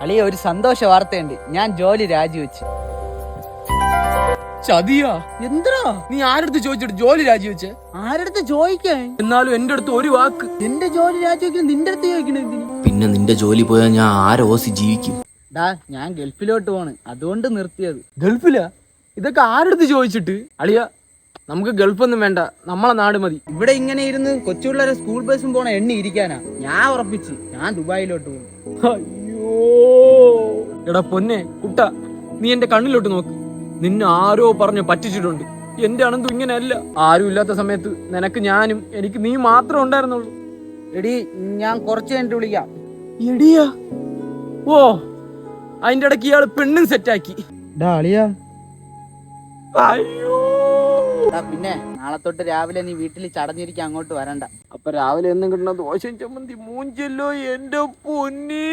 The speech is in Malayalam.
അളിയ ഒരു സന്തോഷ വാർത്തയുണ്ട്, ഞാൻ ജോലി രാജിവെച്ചു. ചതിയാ? എന്തിനാ നീ ആരടുത്ത് ചോദിച്ചിട്ട് ജോലി രാജിവെച്ചേ? ആരടുത്ത് ചോദിക്കാൻ? എന്നാലും എന്റെ അടുത്ത് ഒരു വാക്ക്. എന്റെ ജോലി രാജിവെക്കണം നിന്റെ അടുത്ത് ചോദിക്കണ എന്തിന്? പിന്നെ നിന്റെ ജോലി പോയാൽ ഞാൻ ആരോസി ജീവിക്കും? ഞാൻ ഗൾഫിലോട്ട് പോണ്, അതുകൊണ്ട് നിർത്തിയത്. ഗൾഫിലാ? ഇതൊക്കെ ആരടുത്ത് ചോദിച്ചിട്ട്? അളിയ, നമുക്ക് ഗൾഫൊന്നും വേണ്ട, നമ്മളെ നാട് മതി. ഇവിടെ ഇങ്ങനെ ഇരുന്ന് കൊച്ചുപിള്ളേരെ സ്കൂൾ ബസ്സും പോണ എണ്ണി ഇരിക്കാനാ. ഞാൻ ഉറപ്പിച്ച് ഞാൻ ദുബായിലോട്ട് പോകും. അയ്യോ എടാ പൊന്നെ കുട്ട, നീ എന്റെ കണ്ണിലോട്ട് നോക്ക്. നിന്നെ ആരോ പറഞ്ഞു പറ്റിച്ചിട്ടുണ്ട്. എന്റെ അനന്തു ഇങ്ങനെയല്ല. ആരും ഇല്ലാത്ത സമയത്ത് നിനക്ക് ഞാനും എനിക്ക് നീ മാത്രമേ ഉണ്ടായിരുന്നുള്ളൂ. എടി, ഞാൻ കുറച്ച് കഴിഞ്ഞിട്ട് വിളിക്കാം. എടിയാ? ഓ, അതിന്റെ ഇടയ്ക്ക് ഇയാള് പെണ്ണും സെറ്റാക്കി. അയ്യോ. പിന്നെ നാളെ തൊട്ട് രാവിലെ നീ വീട്ടിൽ ചടഞ്ഞിരിക്കാൻ അങ്ങോട്ട് വരണ്ട. അപ്പൊ രാവിലെ എന്നും കിട്ടുന്ന ദോശയും ചമ്മന്തി മൂഞ്ചല്ലോ എന്റെ പൊന്നേ.